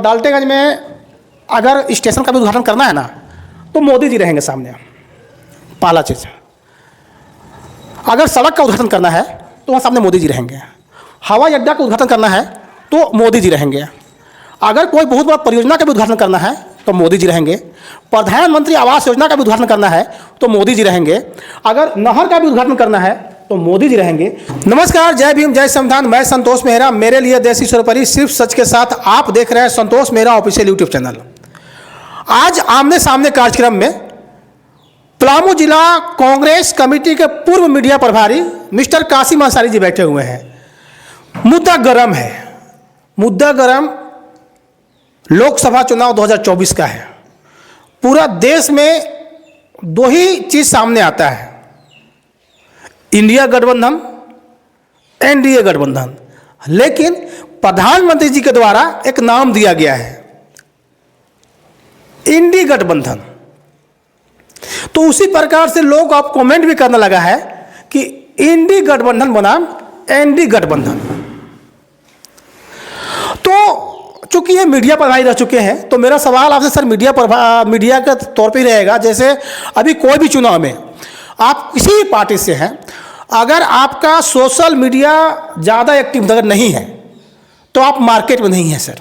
डाल्टेगंज में अगर स्टेशन का भी उद्घाटन करना है ना तो मोदी जी रहेंगे सामने, पहला चीज़। अगर सड़क का उद्घाटन करना है तो वहाँ सामने मोदी जी रहेंगे। हवाई अड्डा का उद्घाटन करना है तो मोदी जी रहेंगे। अगर कोई बहुत बड़ा परियोजना का भी उद्घाटन करना है तो मोदी जी रहेंगे। प्रधानमंत्री आवास योजना का भी उद्घाटन करना है तो मोदी जी रहेंगे। अगर नहर का भी उद्घाटन करना है तो मोदी जी रहेंगे। नमस्कार, जय भीम, जय संविधान। मैं संतोष मेहरा, मेरे लिए देसी सर्वोपरि, सिर्फ सच के साथ। आप देख रहे हैं संतोष मेहरा ऑफिशियल यूट्यूब चैनल। आज आमने सामने कार्यक्रम में पलामू जिला कांग्रेस कमेटी के पूर्व मीडिया प्रभारी मिस्टर कासिम अंसारी जी बैठे हुए हैं। मुद्दा गर्म है, मुद्दा गर्म लोकसभा चुनाव 2024 का है। पूरा देश में दो ही चीज सामने आता है, इंडिया गठबंधन, एनडीए गठबंधन। लेकिन प्रधानमंत्री जी के द्वारा एक नाम दिया गया है, इंडी गठबंधन। तो उसी प्रकार से लोग अब कमेंट भी करने लगा है कि इंडी गठबंधन बनाम एनडी गठबंधन। तो चूंकि ये मीडिया प्रभारी रह चुके हैं तो मेरा सवाल आपसे सर मीडिया के तौर पे रहेगा। जैसे अभी कोई भी चुनाव में आप किसी भी पार्टी से हैं, अगर आपका सोशल मीडिया ज़्यादा एक्टिव अगर नहीं है तो आप मार्केट में नहीं हैं सर,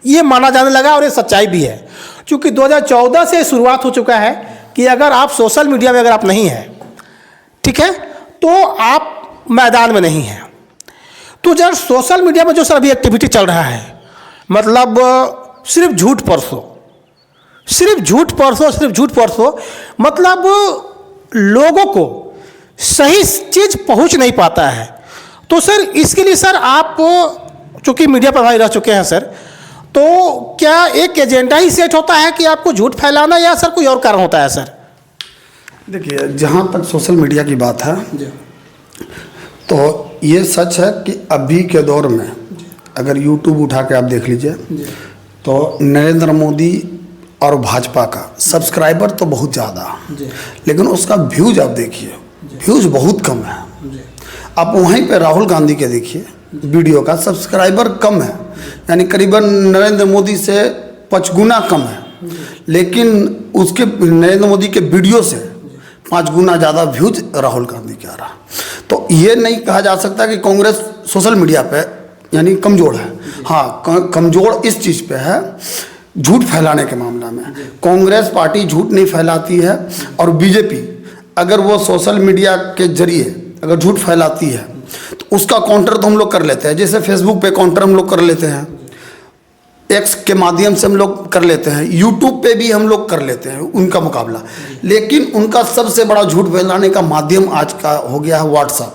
ये माना जाने लगा और ये सच्चाई भी है। क्योंकि 2014 से शुरुआत हो चुका है कि अगर आप सोशल मीडिया में अगर आप नहीं हैं, ठीक है, तो आप मैदान में नहीं हैं। तो जब सोशल मीडिया में जो सर अभी एक्टिविटी चल रहा है, मतलब सिर्फ झूठ परसो, सिर्फ झूठ परसो, सिर्फ झूठ परसो, मतलब लोगों को सही चीज़ पहुंच नहीं पाता है। तो सर इसके लिए सर आप चूँकि मीडिया प्रभारी रह चुके हैं सर, तो क्या एक एजेंडा ही सेट होता है कि आपको झूठ फैलाना, या सर कोई और कारण होता है सर? देखिए, जहाँ तक सोशल मीडिया की बात है तो ये सच है कि अभी के दौर में अगर यूट्यूब उठा के आप देख लीजिए तो नरेंद्र मोदी और भाजपा का सब्सक्राइबर तो बहुत ज़्यादा, लेकिन उसका व्यूज आप देखिए, व्यूज बहुत कम है। आप वहीं पे राहुल गांधी के देखिए, वीडियो का सब्सक्राइबर कम है, यानी करीबन नरेंद्र मोदी से 5 गुना कम है, लेकिन उसके नरेंद्र मोदी के वीडियो से 5 गुना ज़्यादा व्यूज राहुल गांधी के आ रहा। तो ये नहीं कहा जा सकता कि कांग्रेस सोशल मीडिया पे यानी कमज़ोर है। हाँ, कमज़ोर इस चीज़ पे है, झूठ फैलाने के मामला में कांग्रेस पार्टी झूठ नहीं फैलाती है। और बीजेपी अगर वो सोशल मीडिया के जरिए अगर झूठ फैलाती है तो उसका काउंटर तो हम लोग कर लेते हैं। जैसे फेसबुक पे काउंटर हम लोग कर लेते हैं, एक्स के माध्यम से हम लोग कर लेते हैं, यूट्यूब पे भी हम लोग कर लेते हैं उनका मुकाबला। लेकिन उनका सबसे बड़ा झूठ फैलाने का माध्यम आज का हो गया है व्हाट्सएप।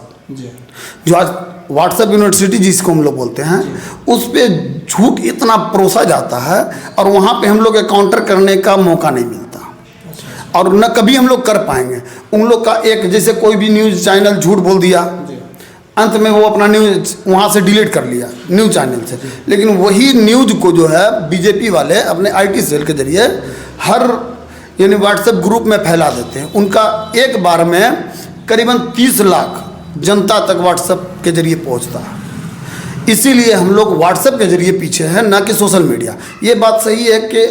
जो आज व्हाट्सएप यूनिवर्सिटी जिसको हम लोग बोलते हैं, उस पर झूठ इतना परोसा जाता है और वहाँ पे हम लोग काउंटर करने का मौका नहीं मिलता, और न कभी हम लोग कर पाएंगे। उन लोग का एक, जैसे कोई भी न्यूज़ चैनल झूठ बोल दिया, अंत में वो अपना न्यूज़ वहाँ से डिलीट कर लिया न्यूज़ चैनल से, लेकिन वही न्यूज़ को जो है बीजेपी वाले अपने आईटी सेल के जरिए हर यानी व्हाट्सएप ग्रुप में फैला देते हैं। उनका एक बार में करीबन 30 लाख जनता तक व्हाट्सएप के जरिए पहुंचता है। इसीलिए हम लोग व्हाट्सएप के जरिए पीछे हैं, ना कि सोशल मीडिया। ये बात सही है कि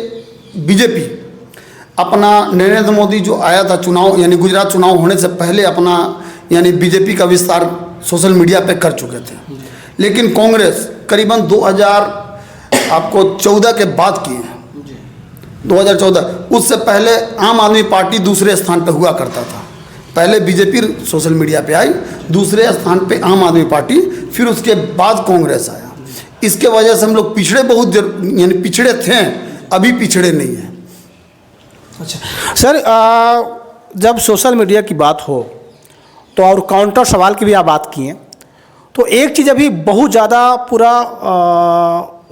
बीजेपी अपना नरेंद्र मोदी जो आया था चुनाव यानी गुजरात चुनाव होने से पहले अपना यानी बीजेपी का विस्तार सोशल मीडिया पे कर चुके थे। लेकिन कांग्रेस करीबन 2014 के बाद किए हैं। 2014 उससे पहले आम आदमी पार्टी दूसरे स्थान पे हुआ करता था। पहले बीजेपी सोशल मीडिया पे आई, दूसरे स्थान पे आम आदमी पार्टी, फिर उसके बाद कांग्रेस आया। इसके वजह से हम लोग पिछड़े बहुत यानी पिछड़े थे, अभी पिछड़े नहीं हैं। अच्छा सर, जब सोशल मीडिया की बात हो तो और काउंटर सवाल की भी आप बात किए, तो एक चीज़ अभी बहुत ज़्यादा पूरा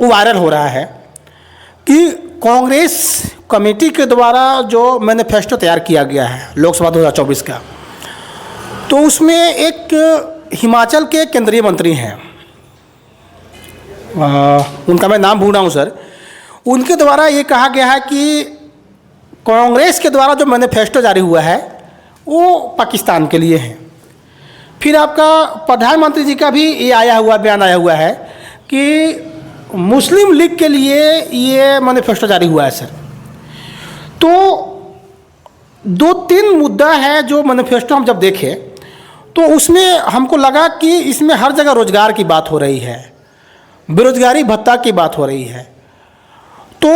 वायरल हो रहा है कि कांग्रेस कमेटी के द्वारा जो मैनिफेस्टो तैयार किया गया है लोकसभा 2024 का, तो उसमें एक हिमाचल के केंद्रीय मंत्री हैं, उनका मैं नाम भूल रहा हूँ सर, उनके द्वारा ये कहा गया है कि कांग्रेस के द्वारा जो मैनिफेस्टो जारी हुआ है वो पाकिस्तान के लिए है। फिर आपका प्रधानमंत्री जी का भी ये बयान आया हुआ है कि मुस्लिम लीग के लिए ये मैनिफेस्टो जारी हुआ है सर। तो 2-3 मुद्दा है जो मैनिफेस्टो हम जब देखें तो उसमें हमको लगा कि इसमें हर जगह रोजगार की बात हो रही है, बेरोजगारी भत्ता की बात हो रही है। तो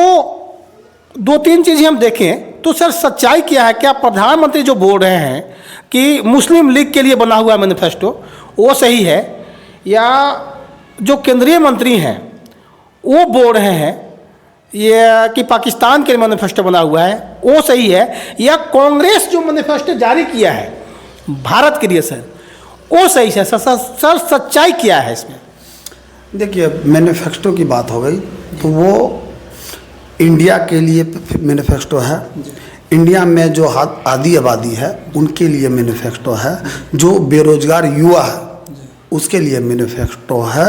2-3 चीज़ें हम देखें तो सर सच्चाई क्या है? क्या प्रधानमंत्री जो बोल रहे हैं कि मुस्लिम लीग के लिए बना हुआ मैनिफेस्टो वो सही है, या जो केंद्रीय मंत्री हैं वो बोल रहे हैं ये कि पाकिस्तान के लिए मैनिफेस्टो बना हुआ है वो सही है, या कांग्रेस जो मैनिफेस्टो जारी किया है भारत के लिए सर वो सही है? सर सच्चाई क्या है इसमें? देखिए, मैनिफेस्टो की बात हो गई तो वो इंडिया के लिए मैनिफेस्टो है। इंडिया में जो आधी आबादी है उनके लिए मैनिफेस्टो है। जो बेरोजगार युवा है उसके लिए मैनिफेस्टो है।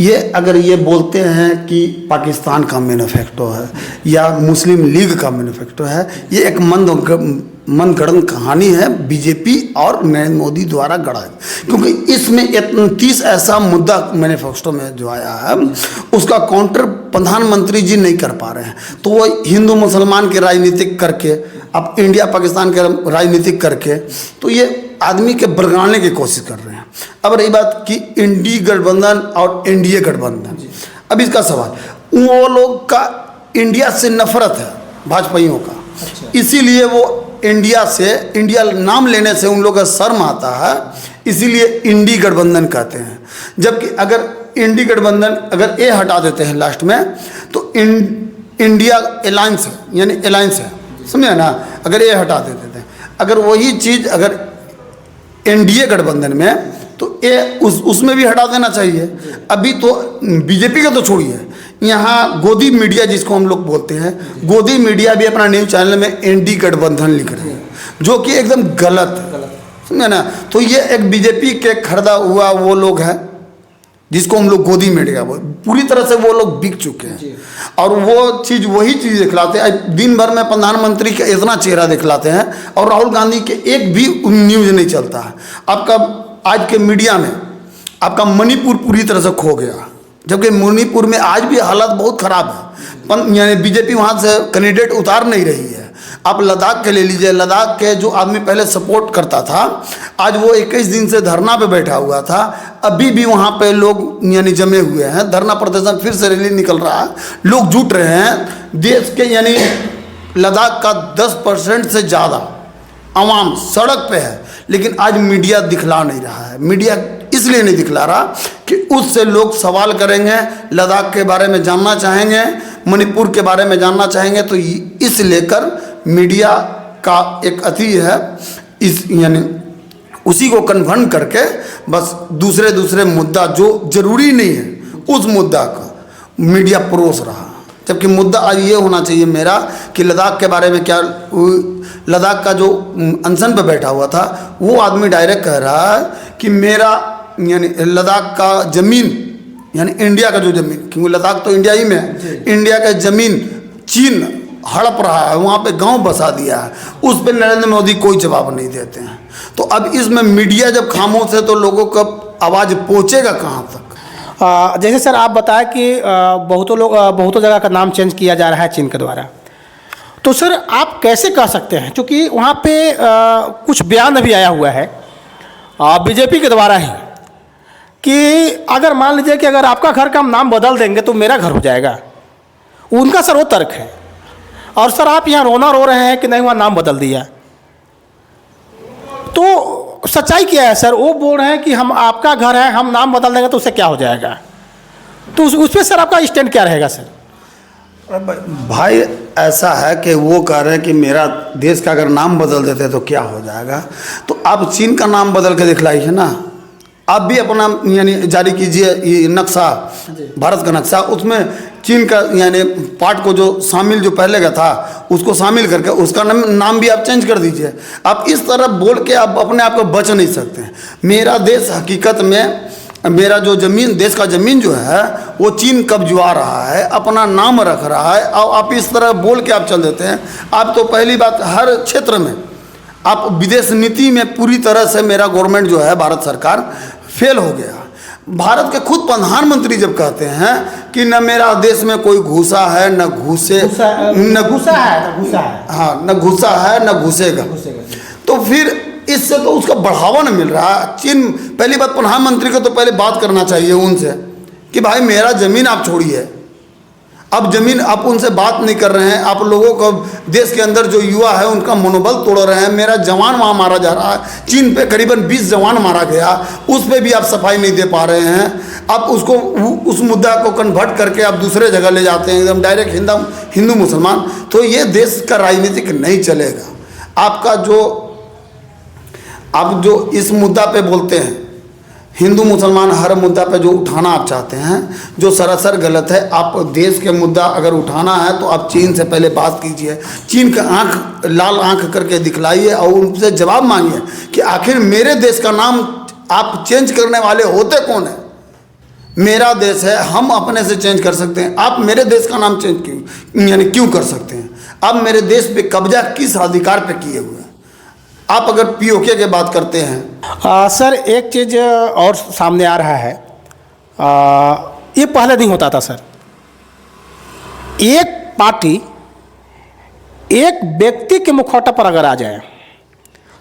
ये अगर ये बोलते हैं कि पाकिस्तान का मैनिफेस्टो है या मुस्लिम लीग का मैनिफेस्टो है, ये एक मनगढ़ंत कहानी है बीजेपी और नरेंद्र मोदी द्वारा गढ़ा है। क्योंकि इसमें 30 ऐसा मुद्दा मैनिफेस्टो में जो आया है उसका काउंटर प्रधानमंत्री जी नहीं कर पा रहे हैं। तो वो हिंदू मुसलमान के राजनीतिक करके, अब इंडिया पाकिस्तान के राजनीतिक करके, तो ये आदमी के बरगाड़ने की कोशिश कर रहे हैं। अब रही बात कि इंडी गठबंधन और एनडीए गठबंधन, अब इसका सवाल, वो लोग का इंडिया से नफरत है भाजपाइयों का। इसीलिए वो इंडिया नाम लेने से उन लोगों का शर्म आता है, इसीलिए इंडी गठबंधन कहते हैं। जबकि अगर इंडी गठबंधन अगर ए हटा देते हैं लास्ट में तो इंडिया अलायंस है, यानी अलायंस है, समझे ना? अगर ए हटा देते थे, अगर वही चीज़ अगर एनडीए गठबंधन में तो ए उसमें भी हटा देना चाहिए। अभी तो बीजेपी का तो छोड़िए, यहाँ गोदी मीडिया जिसको हम लोग बोलते हैं, गोदी मीडिया भी अपना न्यूज़ चैनल में एनडी गठबंधन लिख रहे हैं, जो कि एकदम गलत है, समझे ना? तो ये एक बीजेपी के खरीदा हुआ वो लोग हैं जिसको हम लोग गोदी मीडिया बोल, पूरी तरह से वो लोग बिक चुके हैं। और वो चीज़ वही चीज़ दिखलाते हैं, दिन भर में प्रधानमंत्री का इतना चेहरा दिखलाते हैं और राहुल गांधी के एक भी न्यूज़ नहीं चलता है। आपका आज के मीडिया में आपका मणिपुर पूरी तरह से खो गया, जबकि मणिपुर में आज भी हालत बहुत ख़राब है, यानी बीजेपी वहाँ से कैंडिडेट उतार नहीं रही है। आप लद्दाख के ले लीजिए, लद्दाख के जो आदमी पहले सपोर्ट करता था आज वो 21 दिन से धरना पे बैठा हुआ था, अभी भी वहाँ पे लोग यानी जमे हुए हैं। धरना प्रदर्शन फिर से रैली निकल रहा है, लोग जुट रहे हैं। देश के यानी लद्दाख का 10% से ज़्यादा आवाम सड़क पे है, लेकिन आज मीडिया दिखला नहीं रहा है। मीडिया इसलिए नहीं दिखला रहा कि उससे लोग सवाल करेंगे, लद्दाख के बारे में जानना चाहेंगे, मणिपुर के बारे में जानना चाहेंगे। तो इस लेकर मीडिया का एक अति है, इस यानी उसी को कन्फर्म करके बस दूसरे मुद्दा जो जरूरी नहीं है उस मुद्दा का मीडिया परोस रहा। जबकि मुद्दा आज ये होना चाहिए मेरा कि लद्दाख के बारे में क्या, लद्दाख का जो अनशन पे बैठा हुआ था वो आदमी डायरेक्ट कह रहा है कि मेरा यानी लद्दाख का ज़मीन, यानी इंडिया का जो ज़मीन, क्योंकि लद्दाख तो इंडिया ही में है, इंडिया का ज़मीन चीन हड़प रहा है, वहाँ पे गांव बसा दिया है, उस पर नरेंद्र मोदी कोई जवाब नहीं देते हैं। तो अब इसमें मीडिया जब खामोश है तो लोगों का आवाज़ पहुँचेगा कहाँ तक? जैसे सर आप बताया कि बहुतों जगह का नाम चेंज किया जा रहा है चीन के द्वारा, तो सर आप कैसे कह सकते हैं, क्योंकि वहाँ पे कुछ बयान अभी आया हुआ है बीजेपी के द्वारा ही कि अगर मान लीजिए कि अगर आपका घर का हम नाम बदल देंगे तो मेरा घर हो जाएगा, उनका सर वो तर्क है। और सर आप यहाँ रोना रो रहे हैं कि नहीं वहाँ नाम बदल दिया, तो सच्चाई क्या है सर? वो बोल रहे हैं कि हम आपका घर है, हम नाम बदल देंगे तो उससे क्या हो जाएगा, तो उस पर सर आपका स्टैंड क्या रहेगा सर? भाई ऐसा है कि वो कह रहे हैं कि मेरा देश का अगर नाम बदल देते तो क्या हो जाएगा, तो आप चीन का नाम बदल के दिखलाइए ना। आप भी अपना यानी जारी कीजिए ये नक्शा, भारत का नक्शा, उसमें चीन का यानी पार्ट को जो शामिल जो पहले का था उसको शामिल करके उसका नाम भी आप चेंज कर दीजिए। आप इस तरह बोल के आप अपने आप को बच नहीं सकते हैं। मेरा देश हकीकत में, मेरा जो ज़मीन, देश का ज़मीन जो है वो चीन कब्जा रहा है, अपना नाम रख रहा है, और आप इस तरह बोल के आप चल देते हैं। आप तो पहली बात हर क्षेत्र में आप विदेश नीति में पूरी तरह से मेरा गवर्नमेंट जो है भारत सरकार फेल हो गया। भारत के खुद प्रधानमंत्री जब कहते हैं कि न मेरा देश में कोई घुसा है न घुसे घुसा है न घुसा है, हाँ न घुसा है न घुसेगा, तो फिर इससे तो उसका बढ़ावा न मिल रहा। चीन, पहली बात प्रधानमंत्री को तो पहले बात करना चाहिए उनसे कि भाई मेरा ज़मीन आप छोड़िए। अब ज़मीन आप उनसे बात नहीं कर रहे हैं, आप लोगों को देश के अंदर जो युवा है उनका मनोबल तोड़ रहे हैं। मेरा जवान वहाँ मारा जा रहा है, चीन पे करीबन 20 जवान मारा गया, उस पर भी आप सफाई नहीं दे पा रहे हैं। आप उसको उस मुद्दा को कन्वर्ट करके आप दूसरे जगह ले जाते हैं, एकदम डायरेक्ट हिंदू मुसलमान। तो ये देश का राजनीतिक नहीं चलेगा। आप जो इस मुद्दा पे बोलते हैं, हिंदू मुसलमान हर मुद्दा पे जो उठाना आप चाहते हैं, जो सरासर गलत है। आप देश के मुद्दा अगर उठाना है तो आप चीन से पहले बात कीजिए, चीन का लाल आंख करके दिखलाइए और उनसे जवाब मांगिए कि आखिर मेरे देश का नाम आप चेंज करने वाले होते कौन है। मेरा देश है, हम अपने से चेंज कर सकते हैं, आप मेरे देश का नाम चेंज क्यों कर सकते हैं। आप मेरे देश पे कब्जा किस अधिकार पे किए हुए हैं। आप अगर पीओके की बात करते हैं सर, एक चीज़ और सामने आ रहा है, ये पहले नहीं होता था सर। एक पार्टी एक व्यक्ति के मुखौटा पर अगर आ जाए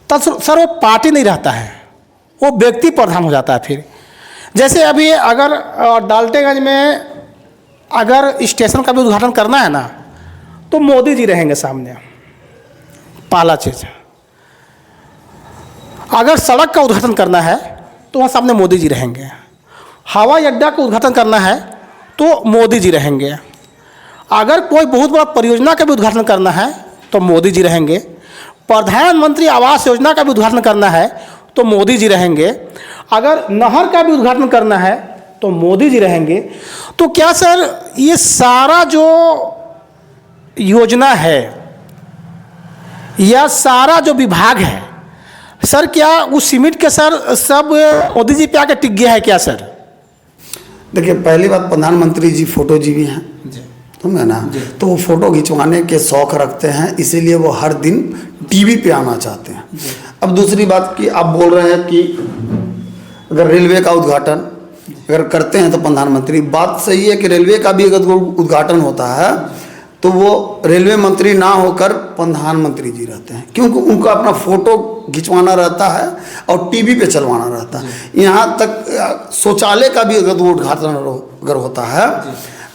तो सर वो पार्टी नहीं रहता है, वो व्यक्ति प्रधान हो जाता है। फिर जैसे अभी अगर डाल्टेगंज में अगर स्टेशन का भी उद्घाटन करना है ना तो मोदी जी रहेंगे सामने, पहला चीज़। अगर सड़क का उद्घाटन करना है तो वहाँ सामने मोदी जी रहेंगे। हवाई अड्डा का उद्घाटन करना है तो मोदी जी रहेंगे। अगर कोई बहुत बड़ा परियोजना का भी उद्घाटन करना है तो मोदी जी रहेंगे। प्रधानमंत्री आवास योजना का भी उद्घाटन करना है तो मोदी जी रहेंगे। अगर नहर का भी उद्घाटन करना है तो मोदी जी रहेंगे। तो क्या सर ये सारा जो योजना है या सारा जो विभाग है सर, क्या उस सीमेंट के सर सब मोदी जी पे आके टिक गया है क्या सर? देखिए, पहली बात प्रधानमंत्री जी फोटो जी भी हैं, समझे ना, तो वो फोटो खिंचवाने के शौक रखते हैं, इसीलिए वो हर दिन टीवी पे आना चाहते हैं। अब दूसरी बात कि आप बोल रहे हैं कि अगर रेलवे का उद्घाटन अगर करते हैं तो प्रधानमंत्री, बात सही है कि रेलवे का भी अगर उद्घाटन होता है तो वो रेलवे मंत्री ना होकर प्रधानमंत्री जी रहते हैं, क्योंकि उनका अपना फोटो खिंचवाना रहता है और टीवी पे चलवाना रहता है। यहाँ तक शौचालय का भी अगर वो उद्घाटन अगर होता है,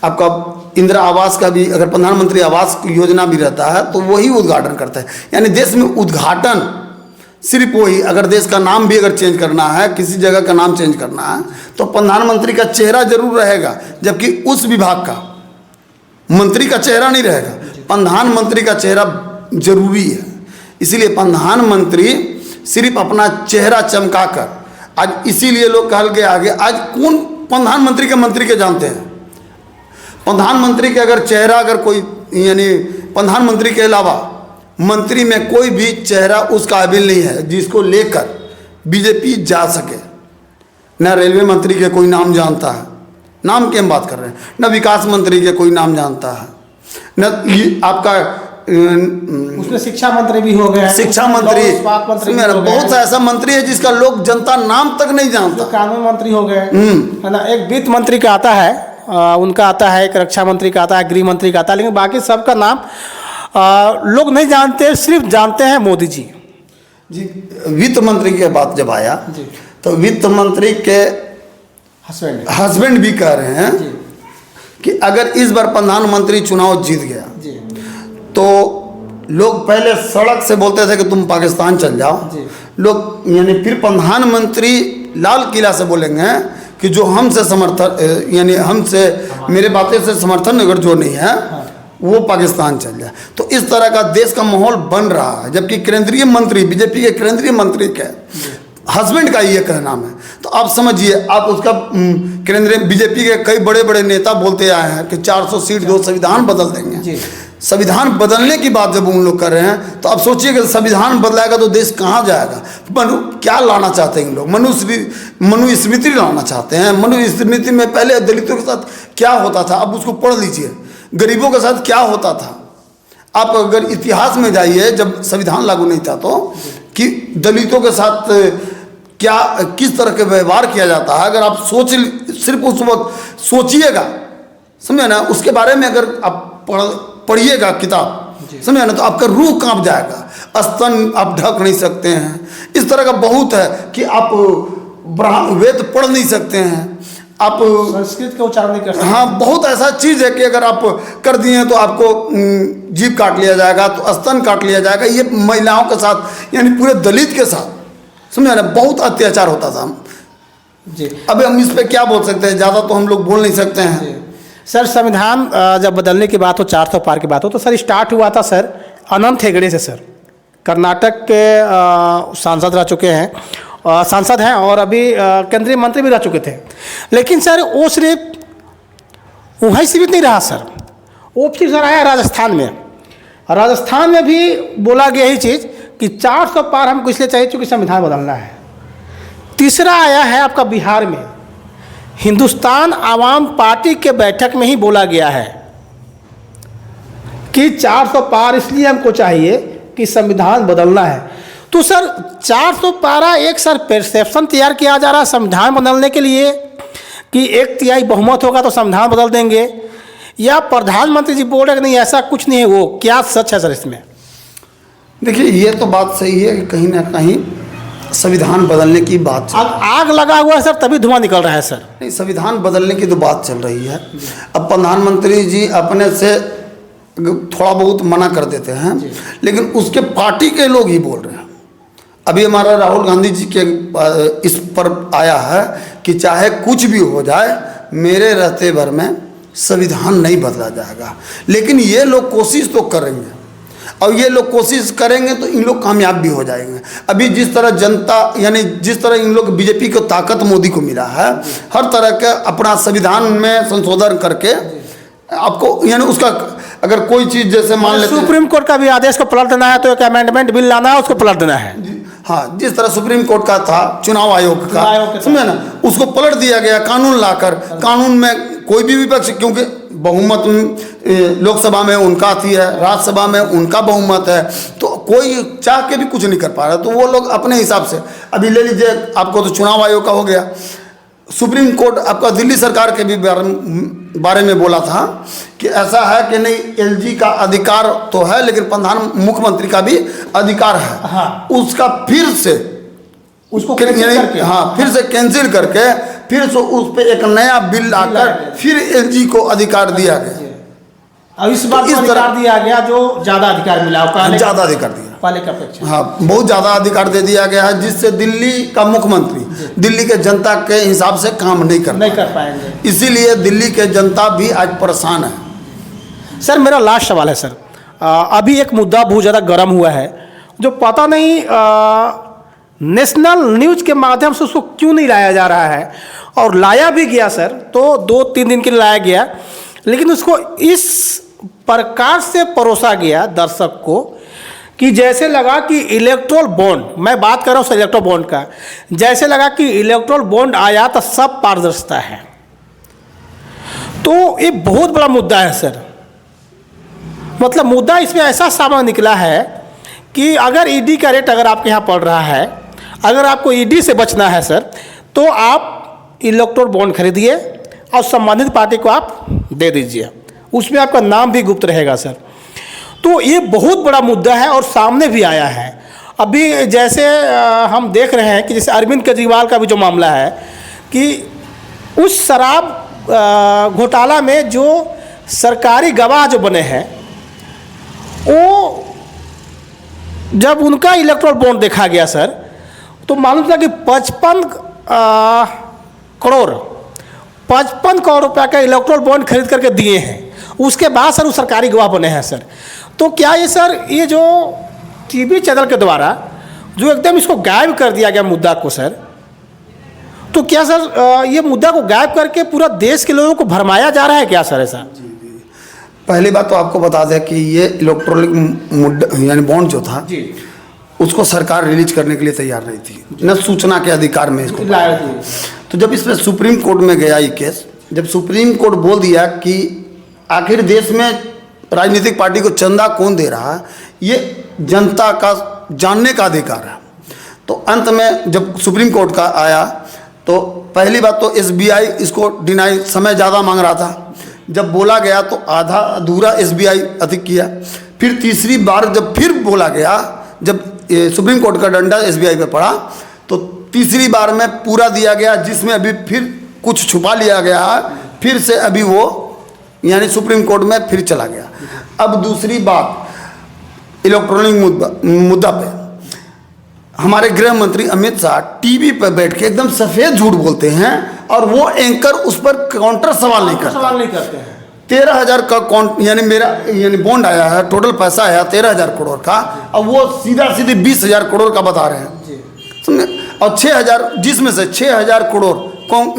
आपका इंदिरा आवास का भी अगर प्रधानमंत्री आवास योजना भी रहता है तो वही उद्घाटन करता है। यानी देश में उद्घाटन सिर्फ वही, अगर देश का नाम भी अगर चेंज करना है, किसी जगह का नाम चेंज करना है तो प्रधानमंत्री का चेहरा जरूर रहेगा, जबकि उस विभाग का मंत्री का चेहरा नहीं रहेगा, प्रधानमंत्री का चेहरा जरूरी है। इसलिए प्रधानमंत्री सिर्फ अपना चेहरा चमकाकर, आज इसीलिए लोग कह के आगे, आज कौन प्रधानमंत्री के मंत्री के जानते हैं? प्रधानमंत्री के अगर चेहरा अगर कोई, यानी प्रधानमंत्री के अलावा मंत्री में कोई भी चेहरा उस काबिल नहीं है जिसको लेकर बीजेपी जा सके। न रेलवे मंत्री के कोई नाम जानता है, नाम की हम बात कर रहे हैं, न विकास मंत्री के कोई नाम जानता है, न आपका उसमें शिक्षा मंत्री भी हो गए, शिक्षा मंत्री, बहुत सा ऐसा मंत्री है जिसका लोग जनता नाम तक नहीं जानता। कानून मंत्री हो गए, है ना, एक वित्त मंत्री का आता है, उनका आता है, एक रक्षा मंत्री का आता है, गृह मंत्री का आता है, लेकिन बाकी सबका नाम लोग नहीं जानते, सिर्फ जानते हैं मोदी जी। जी, वित्त मंत्री की बात जब आया तो वित्त मंत्री के हस्बैंड भी कह रहे हैं कि अगर इस बार प्रधानमंत्री चुनाव जीत गया तो लोग पहले सड़क से बोलते थे कि तुम पाकिस्तान चल जाओ, लोग यानी फिर प्रधानमंत्री लाल किला से बोलेंगे कि जो हमसे समर्थन, यानी हमसे मेरे बातें से समर्थन अगर जो नहीं है वो पाकिस्तान चल जाए। तो इस तरह का देश का माहौल बन रहा है, जबकि केंद्रीय मंत्री, बीजेपी के केंद्रीय मंत्री के हस्बैंड का ये कहना है। तो आप समझिए, आप उसका केंद्रीय बीजेपी के कई बड़े बड़े नेता बोलते आए हैं कि 400 सीट दो, संविधान बदल देंगे। संविधान बदलने की बात जब उन लोग कर रहे हैं तो आप सोचिए कि संविधान बदलाएगा तो देश कहाँ जाएगा। क्या लाना चाहते हैं इन लोग? मनुस्मृति लाना चाहते हैं। मनुस्मृति में पहले दलितों के साथ क्या होता था, अब उसको पढ़ लीजिए, गरीबों के साथ क्या होता था। आप अगर इतिहास में जाइए, जब संविधान लागू नहीं था तो कि दलितों के साथ क्या किस तरह के व्यवहार किया जाता है, अगर आप सिर्फ उस वक्त सोचिएगा, समझे ना, उसके बारे में अगर आप पढ़िएगा किताब, समझे ना, तो आपका रूह कांप जाएगा। स्तन आप ढक नहीं सकते हैं, इस तरह का बहुत है कि आप वेद पढ़ नहीं सकते हैं, आप संस्कृत का उच्चारण नहीं कर सकते। हाँ, बहुत ऐसा चीज़ है कि अगर आप कर दिए तो आपको जीभ काट लिया जाएगा, तो स्तन काट लिया जाएगा। ये महिलाओं के साथ, यानी पूरे दलित के साथ, समझे ना, बहुत अत्याचार होता था। जी, अब हम इस पे क्या बोल सकते हैं, ज़्यादा तो हम लोग बोल नहीं सकते हैं। सर संविधान जब बदलने की बात हो, 400 पार की बात हो, तो सर स्टार्ट हुआ था सर अनंत हेगड़े से। सर कर्नाटक के सांसद रह चुके हैं, सांसद हैं, और अभी केंद्रीय मंत्री भी रह चुके थे। लेकिन सर वो सिर्फ वहीं सीमित नहीं रहा सर, वो फिर सर आया राजस्थान में। राजस्थान में भी बोला गया यही चीज़ कि 400 पार हमको इसलिए चाहिए क्योंकि संविधान बदलना है। तीसरा आया है आपका बिहार में, हिंदुस्तान आवाम पार्टी के बैठक में ही बोला गया है कि 400 पार इसलिए हमको चाहिए कि संविधान बदलना है। तो सर 400 पारा एक सर परसेप्शन तैयार किया जा रहा है संविधान बदलने के लिए कि 1/3 बहुमत होगा तो संविधान बदल देंगे, या प्रधानमंत्री जी बोल रहे कि नहीं ऐसा कुछ नहीं है, वो क्या सच है सर इसमें? देखिए, ये तो बात सही है कि कहीं ना कहीं संविधान बदलने की बात अब आग लगा हुआ है सर, तभी धुआं निकल रहा है सर। नहीं, संविधान बदलने की तो बात चल रही है। अब प्रधानमंत्री जी अपने से थोड़ा बहुत मना कर देते हैं, लेकिन उसके पार्टी के लोग ही बोल रहे हैं। अभी हमारा राहुल गांधी जी के इस पर आया है कि चाहे कुछ भी हो जाए, मेरे रहते भर में संविधान नहीं बदला जाएगा। लेकिन ये लोग कोशिश तो करेंगे, और ये लोग कोशिश करेंगे तो इन लोग कामयाब भी हो जाएंगे। अभी जिस तरह जनता, यानी जिस तरह इन लोग बीजेपी को ताकत मोदी को मिला है, हर तरह के अपना संविधान में संशोधन करके आपको, यानी उसका अगर कोई चीज़ जैसे मान लेते हैं सुप्रीम कोर्ट का भी आदेश को पलट देना है, तो एक अमेंडमेंट बिल लाना है, उसको पलट देना है। हाँ, जिस तरह सुप्रीम कोर्ट का था चुनाव आयोग का, समझे ना, उसको पलट दिया गया कानून लाकर। कानून में कोई भी विपक्ष, क्योंकि बहुमत लोकसभा में उनका आती है, राज्यसभा में उनका बहुमत है, तो कोई चाह के भी कुछ नहीं कर पा रहा। तो वो लोग अपने हिसाब से, अभी ले लीजिए, आपको तो चुनाव आयोग का हो गया, सुप्रीम कोर्ट आपका दिल्ली सरकार के भी बारे में बोला था कि ऐसा है कि नहीं, एलजी का अधिकार तो है लेकिन मुख्यमंत्री का भी अधिकार है। हाँ। उसका फिर से उसको हाँ, फिर से कैंसिल करके फिर से उस पर एक नया बिल लाकर फिर एलजी को अधिकार दिया गया। अब इस बार इस अधिकार दिया गया जो ज़्यादा अधिकार मिला, ज़्यादा अधिकार दिया, पहले की अपेक्षा। हाँ, बहुत ज़्यादा अधिकार दे दिया गया है, जिससे दिल्ली का मुख्यमंत्री दिल्ली के जनता के हिसाब से काम नहीं कर पाएंगे। इसीलिए दिल्ली के जनता भी आज परेशान है। सर मेरा लास्ट सवाल है सर, अभी एक मुद्दा बहुत ज़्यादा गर्म हुआ है, जो पता नहीं नेशनल न्यूज़ के माध्यम से उसको क्यों नहीं लाया जा रहा है, और लाया भी गया सर तो 2-3 दिन के लिए लाया गया, लेकिन उसको इस प्रकार से परोसा गया दर्शक को कि जैसे लगा कि इलेक्ट्रोल बॉन्ड, मैं बात कर रहा हूँ इलेक्ट्रोल बॉन्ड का, जैसे लगा कि इलेक्ट्रोल बॉन्ड आया तो सब पारदर्शिता है। तो ये बहुत बड़ा मुद्दा है सर, मतलब मुद्दा इसमें ऐसा सामने निकला है कि अगर ईडी का रेट अगर आपके यहाँ पड़ रहा है, अगर आपको ईडी से बचना है सर, तो आप इलेक्ट्रोल बॉन्ड खरीदिए और संबंधित पार्टी को आप दे दीजिए, उसमें आपका नाम भी गुप्त रहेगा सर। तो ये बहुत बड़ा मुद्दा है और सामने भी आया है। अभी जैसे हम देख रहे हैं कि जैसे अरविंद केजरीवाल का भी जो मामला है कि उस शराब घोटाला में जो सरकारी गवाह जो बने हैं, वो जब उनका इलेक्ट्रोल बॉन्ड देखा गया सर, तो मालूम था कि 55 करोड़ रुपया का इलेक्ट्रोल बॉन्ड खरीद करके दिए हैं। उसके बाद सर वो सरकारी गवाह बने हैं सर। तो क्या ये सर, ये जो टीवी चैनल के द्वारा जो एकदम इसको गायब कर दिया गया मुद्दा को सर, तो क्या सर ये मुद्दा को गायब करके पूरा देश के लोगों को भरमाया जा रहा है क्या सर ऐसा? पहली बात तो आपको बता दें कि ये इलेक्ट्रॉनिक यानी बॉन्ड जो था जी, उसको सरकार रिलीज करने के लिए तैयार नहीं थी, न सूचना के अधिकार में इसको। तो जब इसमें सुप्रीम कोर्ट में गया ये केस, जब सुप्रीम कोर्ट बोल दिया कि आखिर देश में राजनीतिक पार्टी को चंदा कौन दे रहा है, ये जनता का जानने का अधिकार है, तो अंत में जब सुप्रीम कोर्ट का आया तो पहली बात तो SBI इसको डिनाई, समय ज़्यादा मांग रहा था। जब बोला गया तो आधा अधूरा SBI अधिक किया। फिर तीसरी बार जब फिर बोला गया, जब सुप्रीम कोर्ट का डंडा SBI पे पड़ा, तो तीसरी बार में पूरा दिया गया, जिसमें अभी फिर कुछ छुपा लिया गया है। फिर से अभी वो यानी सुप्रीम कोर्ट में फिर चला गया। अब दूसरी बात इलेक्ट्रॉनिक मुद्दा पे हमारे गृह मंत्री अमित शाह टीवी पर बैठ के एकदम सफ़ेद झूठ बोलते हैं और वो एंकर उस पर काउंटर सवाल नहीं करते हैं। 13,000 का यानी मेरा बॉन्ड आया है, टोटल पैसा आया 13,000 करोड़ का, अब वो सीधा सीधे 20,000 करोड़ का बता रहे हैं, समझे। और 6,000, जिसमें से 6,000 करोड़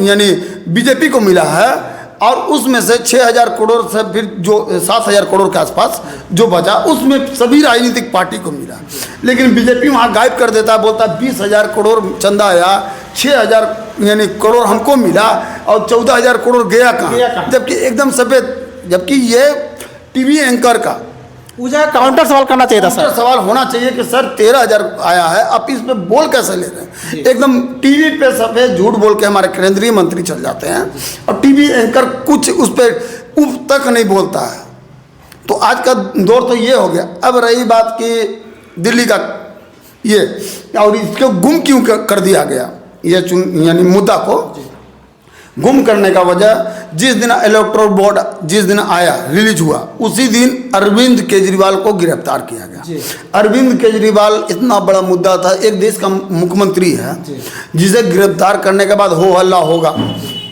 यानी बीजेपी को मिला है, और उसमें से 6,000 करोड़ से फिर जो 7,000 करोड़ के आसपास जो बचा, उसमें सभी राजनीतिक पार्टी को मिला। लेकिन बीजेपी वहाँ गायब कर देता है, बोलता है 20,000 करोड़ चंदा आया, 6,000 यानी करोड़ हमको मिला और 14,000 करोड़ गया कहाँ, जबकि एकदम सफेद। जबकि ये टीवी एंकर का मुझे काउंटर सवाल करना चाहिए था सर। सवाल होना चाहिए कि सर 13,000 आया है, आप इस पे बोल कैसे ले रहे हैं। एकदम टीवी पे सफेद झूठ बोल के हमारे केंद्रीय मंत्री चल जाते हैं और टीवी एंकर कुछ उस पर उफ तक नहीं बोलता है। तो आज का दौर तो ये हो गया। अब रही बात कि दिल्ली का ये, और इसको गुम क्यों कर दिया गया, ये यानी मुद्दा को गुम करने का वजह, जिस दिन इलेक्टोरल बोर्ड जिस दिन आया, रिलीज हुआ, उसी दिन अरविंद केजरीवाल को गिरफ्तार किया गया। अरविंद केजरीवाल इतना बड़ा मुद्दा था, एक देश का मुख्यमंत्री है, जिसे गिरफ्तार करने के बाद हो हल्ला होगा,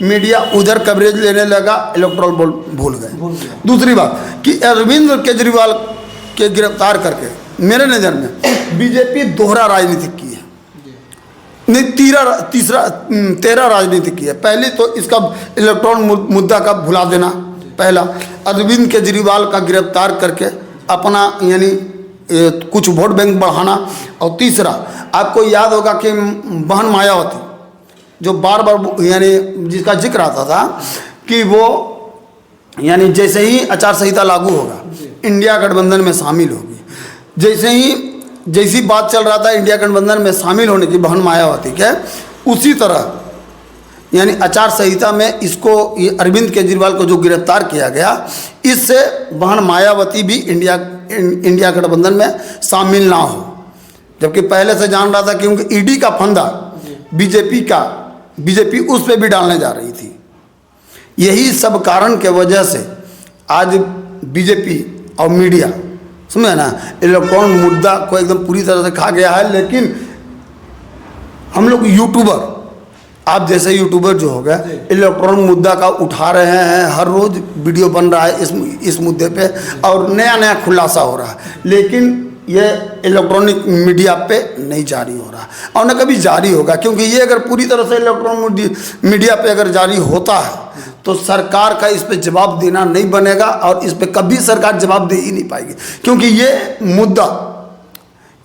मीडिया उधर कवरेज लेने लगा, इलेक्टोरल बोर्ड भूल गए। दूसरी बात कि अरविंद केजरीवाल के गिरफ्तार करके मेरे नज़र में बीजेपी दोहरा राजनीतिक की है, नहीं तेरा राजनीति की है। पहले तो इसका इलेक्ट्रॉनिक मुद्दा का भुला देना, पहला अरविंद केजरीवाल का गिरफ्तार करके अपना यानी कुछ वोट बैंक बढ़ाना, और तीसरा आपको याद होगा कि बहन मायावती जो बार बार यानी जिसका जिक्र आता था कि वो यानी जैसे ही आचार संहिता लागू होगा इंडिया गठबंधन में शामिल होगी, जैसी बात चल रहा था इंडिया गठबंधन में शामिल होने की बहन मायावती के, उसी तरह यानी आचार संहिता में इसको ये अरविंद केजरीवाल को जो गिरफ्तार किया गया, इससे बहन मायावती भी इंडिया गठबंधन में शामिल ना हो। जबकि पहले से जान रहा था क्योंकि ईडी का फंदा बीजेपी उस पर भी डालने जा रही थी। यही सब कारण के वजह से आज बीजेपी और मीडिया, समझे ना, इलेक्ट्रॉनिक मुद्दा को एकदम पूरी तरह से खा गया है। लेकिन हम लोग यूट्यूबर, आप जैसे यूट्यूबर जो हो गए, इलेक्ट्रॉनिक मुद्दा का उठा रहे हैं, हर रोज़ वीडियो बन रहा है इस मुद्दे पे और नया नया खुलासा हो रहा है, लेकिन ये इलेक्ट्रॉनिक मीडिया पे नहीं जारी हो रहा और न कभी जारी होगा। क्योंकि ये अगर पूरी तरह से इलेक्ट्रॉनिक मीडिया पे अगर जारी होता है तो सरकार का इस पे जवाब देना नहीं बनेगा और इस पे कभी सरकार जवाब दे ही नहीं पाएगी। क्योंकि ये मुद्दा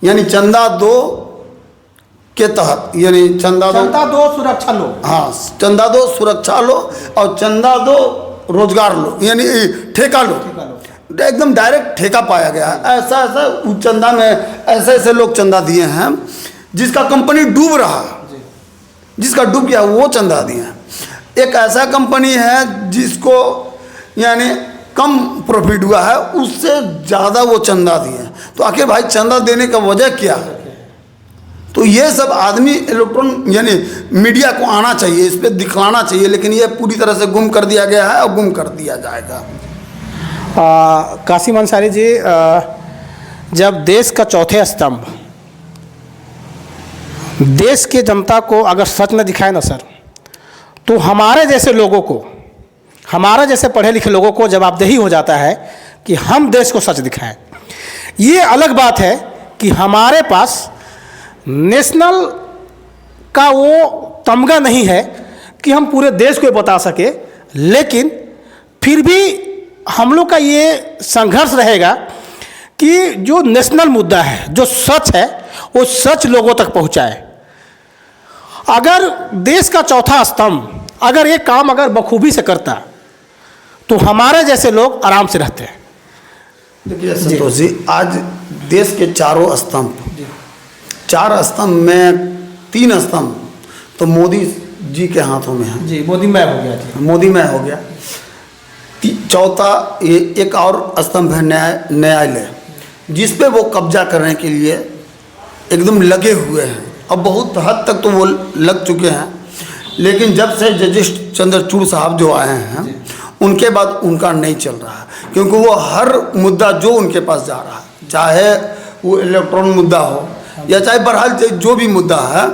यानी चंदा दो के तहत, यानी चंदा दो सुरक्षा लो, हाँ, चंदा दो सुरक्षा लो और चंदा दो रोजगार लो, यानी ठेका लो, एकदम डायरेक्ट ठेका पाया गया है। ऐसा चंदा में ऐसे लोग चंदा दिए हैं जिसका कंपनी डूब रहा, जिसका डूब गया वो चंदा दिए हैं। एक ऐसा कंपनी है जिसको यानी कम प्रॉफिट हुआ है, उससे ज़्यादा वो चंदा दिए। तो आखिर भाई चंदा देने का वजह क्या है? तो ये सब आदमी इलेक्ट्रॉनिक यानी मीडिया को आना चाहिए, इस पर दिखलाना चाहिए, लेकिन ये पूरी तरह से गुम कर दिया गया है और गुम कर दिया जाएगा। कासिम अंसारी जी, जब देश का चौथे स्तंभ देश के जनता को अगर सच न दिखाए ना सर, तो हमारे जैसे लोगों को, हमारे जैसे पढ़े लिखे लोगों को जवाबदेही हो जाता है कि हम देश को सच दिखाएं। ये अलग बात है कि हमारे पास नेशनल का वो तमगा नहीं है कि हम पूरे देश को बता सके, लेकिन फिर भी हम लोग का ये संघर्ष रहेगा कि जो नेशनल मुद्दा है, जो सच है, वो सच लोगों तक पहुंचाए। अगर देश का चौथा स्तंभ अगर ये काम अगर बखूबी से करता तो हमारे जैसे लोग आराम से रहते हैं। देखिए संतोष जी, आज देश के चारों स्तंभ 4 स्तंभ में 3 स्तंभ तो मोदी जी के हाथों में है जी, मोदी मैं हो गया जी। मोदी में हो गया। चौथा एक और स्तंभ है न्यायालय, जिस पे वो कब्जा करने के लिए एकदम लगे हुए हैं। अब बहुत हद तक तो वो लग चुके हैं, लेकिन जब से जस्टिस चंद्रचूड़ साहब जो आए हैं उनके बाद उनका नहीं चल रहा है, क्योंकि वो हर मुद्दा जो उनके पास जा रहा है, चाहे वो इलेक्ट्रॉन मुद्दा हो या चाहे बहरहाल जो भी मुद्दा है,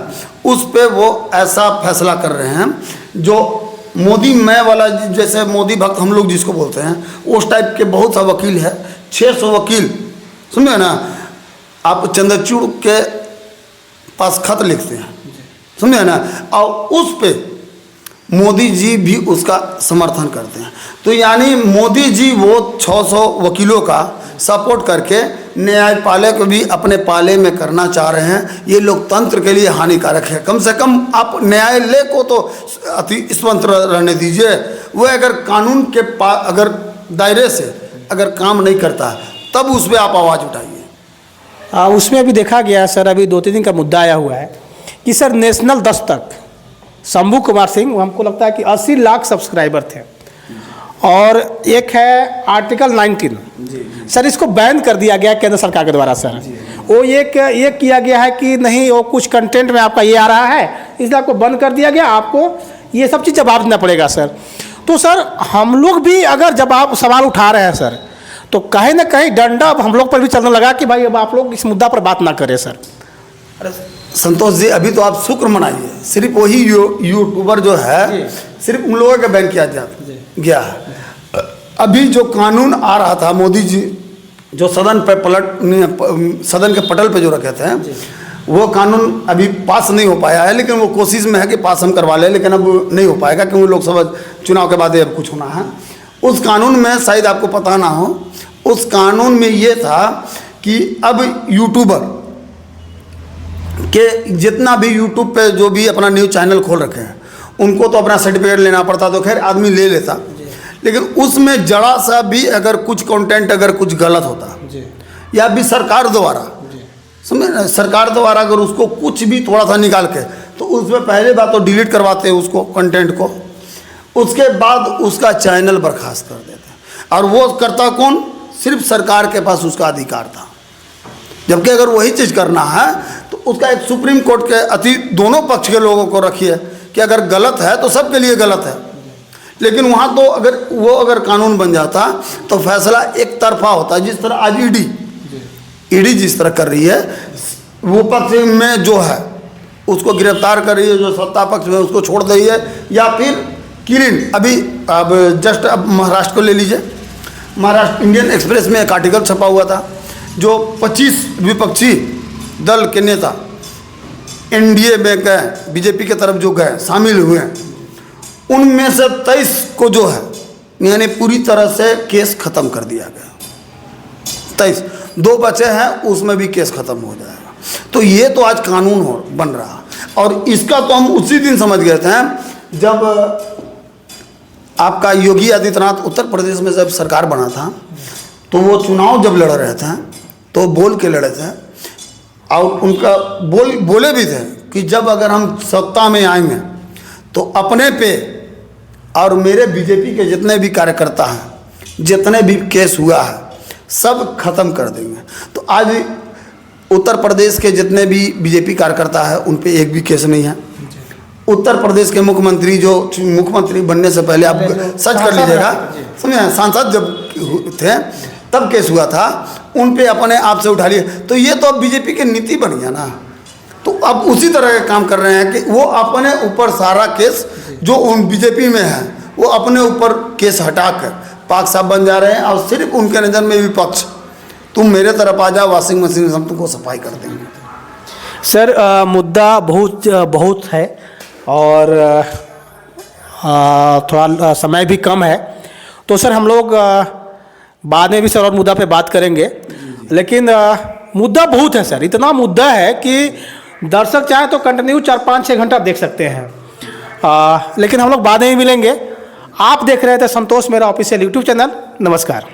उस पे वो ऐसा फैसला कर रहे हैं जो मोदी मैं वाला, जैसे मोदी भक्त हम लोग जिसको बोलते हैं, उस टाइप के बहुत सा वकील है। 600 वकील, समझे ना आप, चंद्रचूड़ के पास खत लिखते हैं, समझे ना, और उस पे मोदी जी भी उसका समर्थन करते हैं। तो यानी मोदी जी वो 600 वकीलों का सपोर्ट करके न्यायपालिका को भी अपने पाले में करना चाह रहे हैं। ये लोकतंत्र के लिए हानिकारक है। कम से कम आप न्यायालय को तो अति स्वतंत्र रहने दीजिए। वो अगर कानून के अगर दायरे से अगर काम नहीं करता तब उस पर आप आवाज़ उठाइए। उसमें अभी देखा गया सर, अभी 2-3 दिन का मुद्दा आया हुआ है कि सर नेशनल दस्तक शंभू कुमार सिंह, हमको लगता है कि 80 लाख सब्सक्राइबर थे, और एक है आर्टिकल 19 सर, इसको बैन कर दिया गया केंद्र सरकार के द्वारा सर। वो ये किया गया है कि नहीं, वो कुछ कंटेंट में आपका ये आ रहा है, इसलिए आपको बंद कर दिया गया, आपको ये सब चीज़ जवाब देना पड़ेगा सर। तो सर हम लोग भी अगर जब आप सवाल उठा रहे हैं सर, तो कहीं ना कहीं डंडा अब हम लोग पर भी चलने लगा कि भाई अब आप लोग इस मुद्दा पर बात ना करें सर। अरे संतोष जी, अभी तो आप शुक्र मनाइए, सिर्फ वही यूट्यूबर जो है सिर्फ उन लोगों का बैन किया गया है। अभी जो कानून आ रहा था, मोदी जी जो सदन के पटल पे जो रखे थे, वो कानून अभी पास नहीं हो पाया है, लेकिन वो कोशिश में है कि पास हम करवा लें, लेकिन अब नहीं हो पाएगा क्योंकि लोकसभा चुनाव के बाद अब कुछ होना है। उस कानून में शायद आपको पता ना हो, उस कानून में ये था कि अब यूट्यूबर के जितना भी यूट्यूब पे जो भी अपना न्यूज़ चैनल खोल रखे हैं, उनको तो अपना सर्टिफिकेट लेना पड़ता, तो खैर आदमी ले लेता, लेकिन उसमें जरा सा भी अगर कुछ कंटेंट अगर कुछ गलत होता या भी सरकार द्वारा, समझे, सरकार द्वारा अगर उसको कुछ भी थोड़ा सा निकाल के, तो उसमें पहले बात तो डिलीट करवाते हैं उसको कंटेंट को, उसके बाद उसका चैनल बर्खास्त कर देते। और वो करता कौन? सिर्फ सरकार के पास उसका अधिकार था। जबकि अगर वही चीज़ करना है तो उसका एक सुप्रीम कोर्ट के अति दोनों पक्ष के लोगों को रखिए कि अगर गलत है तो सबके लिए गलत है। लेकिन वहाँ तो अगर कानून बन जाता तो फैसला एक तरफा होता, जिस तरह आज ईडी जिस तरह कर रही है, वो पक्ष में जो है उसको गिरफ्तार कर रही है, जो सत्ता पक्ष में उसको छोड़ रही है, या फिर किरण अभी अब जस्ट अब महाराष्ट्र को ले लीजिए। महाराष्ट्र इंडियन एक्सप्रेस में एक आर्टिकल छपा हुआ था, जो 25 विपक्षी दल के नेता एनडीए में गए, बीजेपी के तरफ जो गए शामिल हुए, उनमें से 23 को जो है यानी पूरी तरह से केस ख़त्म कर दिया गया। 23, 2 बचे हैं, उसमें भी केस ख़त्म हो जाएगा। तो ये तो आज कानून बन रहा, और इसका तो हम उसी दिन समझ गए थे जब आपका योगी आदित्यनाथ उत्तर प्रदेश में जब सरकार बना था, तो वो चुनाव जब लड़ रहे थे तो बोल के लड़े थे, और उनका बोले भी थे कि जब अगर हम सत्ता में आएंगे तो अपने पे और मेरे बीजेपी के जितने भी कार्यकर्ता हैं, जितने भी केस हुआ है, सब खत्म कर देंगे। तो आज उत्तर प्रदेश के जितने भी बीजेपी कार्यकर्ता हैं उन पे एक भी केस नहीं है। उत्तर प्रदेश के मुख्यमंत्री जो मुख्यमंत्री बनने से पहले आप सर्च कर लीजिएगा, समझे, सांसद जब थे तब केस हुआ था, उन पे अपने आप से उठा लिए। तो ये तो अब बीजेपी की नीति बन गया ना। तो अब उसी तरह का काम कर रहे हैं कि वो अपने ऊपर सारा केस जो उन बीजेपी में है वो अपने ऊपर केस हटाकर पाक साहब बन जा रहे हैं, और सिर्फ उनके नज़र में विपक्ष, तुम मेरे तरफ आ जाओ, वॉशिंग मशीन से हम तुमको सफाई कर देंगे। सर मुद्दा बहुत है, और थोड़ा समय भी कम है, तो सर हम लोग बाद में भी सर और मुद्दा पे बात करेंगे। लेकिन मुद्दा बहुत है सर, इतना मुद्दा है कि दर्शक चाहे तो कंटिन्यू 4-5-6 घंटा देख सकते हैं। लेकिन हम लोग बाद में भी मिलेंगे। आप देख रहे थे संतोष मेरा ऑफिशियल यूट्यूब चैनल। नमस्कार।